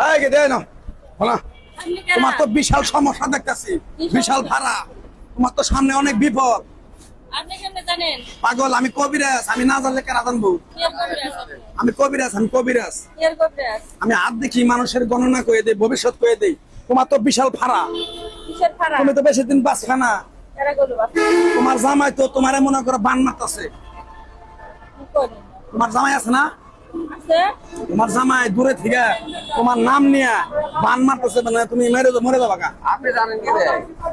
এই গে দে না বলা তোমার তো বিশাল সমস্যা দেখতেছি, বিশাল ভাড়া। তোমার তো সামনে অনেক বিপদ। আপনি কেমনে জানেন? পাগল, আমি কবিরাজ, আমি না জানলে কেন জানবো? কি আর কবিরাজ আপনি? আমি কবিরাজ, আমি কবিরাজ। কি আর কবিরাজ? আমি হাত দেখি মানুষের গণনা করে দেই, ভবিষ্যৎ করে দেই। তোমার তো বিশাল ভাড়া, কিসের ফাড়া? তুমি তো বেশি দিন বাঁচবে না। এরা গলু বাপু। তোমার জামাই তো তোমারে মনে করো বান মারতেছে। কি করি? তোমার জামাই আছে না? আছে? তোমার জামাই দূরে থেকে তোমার নাম নিয়ে বান মারতেছে, মানে তুমি মরে যাবা গা। আপনি জানেন কি রে?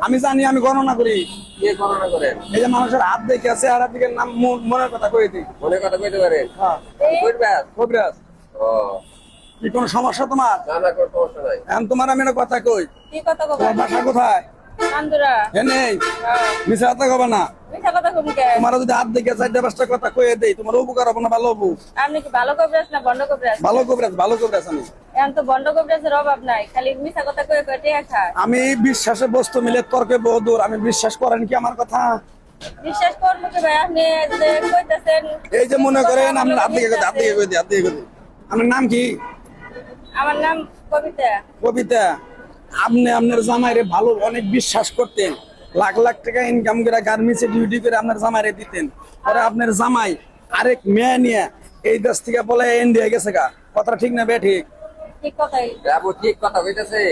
আমি জানি, আমি গণনা করি। কে গণনা করেন? এই যে মানুষের হাত দেখে আছে, আর দিকে নাম মনের কথা কয়ে দিই। মনে কথা কইতে পারেন? হ্যাঁ, কইবেন? কবিরাজ। ও, কি কোনো সমস্যা তোমার? না না, কোনো সমস্যা নাই। এখন তোমার আমি একটা কথা কই, কি কথা কব? তোমার বাসা কোথায়? কান্দুরা। হে নেই, হ্যাঁ। মিছা কথা কবে না। মিথ্যা কথা কবি কে? তোমার যদি হাত দেখে 4-5টা কথা কয়ে দেই, তোমার উপকার হবে না ভালো হবো? আপনি কি ভালো কবিরাজ না বন্ড কবিরাজ? ভালো কবিরাজ, ভালো কবিরাজ আমি। এখন তো বন্ড কবিরাজের অভাব নাই, খালি মিথ্যা কথা কয়ে কয়ে টেকা খায়। আমি বিশ্বাসে বস্তু মিলে তর্কে বহুদূর। আমি বিশ্বাস করেন কি আমার কথা? বিশ্বাস করবো কি ভাই? আপনি যে কইতেছেন, এই যে মনে করেন আপনার হাত দেখে হাত দেখে কই দিই, হাত দেখে কই দিই। আপনার নাম কি? আমার নাম কবিতা। কবিতা। আপনি আপনার জামাইরে ভালো অনেক বিশ্বাস করতেন, লাখ লাখ টাকা ইনকাম করে গার্মেন্টসে ডিউটি করে আপনার জামাইরে দিতেন। পরে আপনার জামাই আরেক মেয়ে নিয়ে এই দেশ থেকে বলে ইন্ডিয়া গেছে গা। কথা ঠিক না বে ঠিক? ঠিক কথাই। বাবু ঠিক কথা কইতাছে।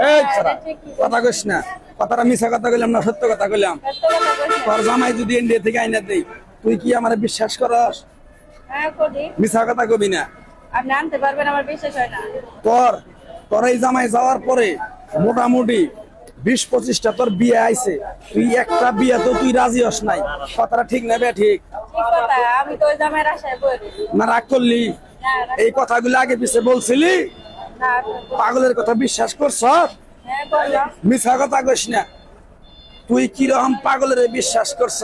এই ছাড়া কথা কইস না, কথাটা মিছা কথা কইলাম না সত্য কথা কইলাম? সত্য কথা কইছেন। তোর জামাই যদি ইন্ডিয়া থেকে আইনা দেই, তুই কি আমার বিশ্বাস করস? হ্যাঁ করি। মিছা কথা কবি না। আপনি আনতে পারবেন, আমার বিশ্বাস হয় না। তোর তোর এই জামাই যাওয়ার পরে মোটামুটি 20-25টা তোর বিয়ে আইছে, তুই একটা বিয়ে তো তুই রাজি হস নাই। কথাটা ঠিক না বে ঠিক? ঠিক কথা, আমি তো ওই জামাইয়ের আশায় বলি। না রাগ করলি? না, এই কথাগুলো আগে পিছে বলছিলি, না, পাগলের কথা বিশ্বাস করছ? হ্যাঁ বললাম। মিছা কথা কইস না। তুই কিরকম পাগলের বিশ্বাস করছ?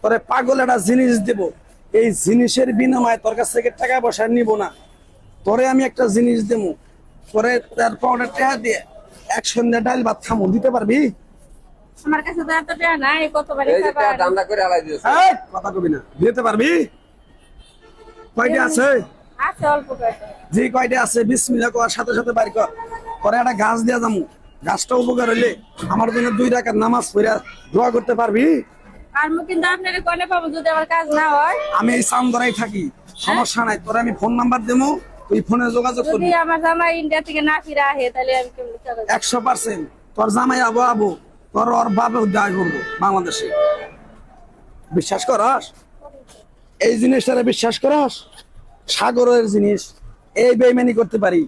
তোরে পাগল একটা জিনিস দেব, এই জিনিসের বিনিময়ে তোর কাছ থেকে টাকা পয়সা নিব না। তোরে আমি একটা জিনিস দেবো, তোরে তার পাউডার টাকা দিয়ে এক সন্ধ্যা ডাল ভাত খামো, দিতে পারবি? আমার কাছে তো এত টাকা নাই, কতবারই এই যে খাবার। দামটা করে আলাই দিয়েছে। এই, কথা কবি না। দিতে পারবি? কয়টা আছে? আছে অল্প কয়টা। যে কয়টা আছে বিসমিল্লাহ করার সাথে সাথে বাড়ি কর। পরে একটা গাছ দিয়া যাবো, গাছটা উপকার হইলে আমার জন্য 2 রাকাত নামাজ পড়া দোয়া করতে পারবি? আর মু কিন্তু আপনার কোনে পাবো যদি আমার কাজ না হয়? আমি এই চান্দরাই থাকি, সমস্যা নাই। তোর আমি ফোন নাম্বার দেবো, তুই ফোনে যোগাযোগ যদি করবি। আমার জামাই ইন্ডিয়া থেকে না ফিরে আহে, তাহলে আমি কেমন চলে যাবো? 100% তোর জামাই আবো আবো, তোর ওর বাপে উদ্ধার করবো বাংলাদেশে। বিশ্বাস করস? এই জিনিসটারে বিশ্বাস করস? সাগরের জিনিস, এই বেইমানি করতে পারি?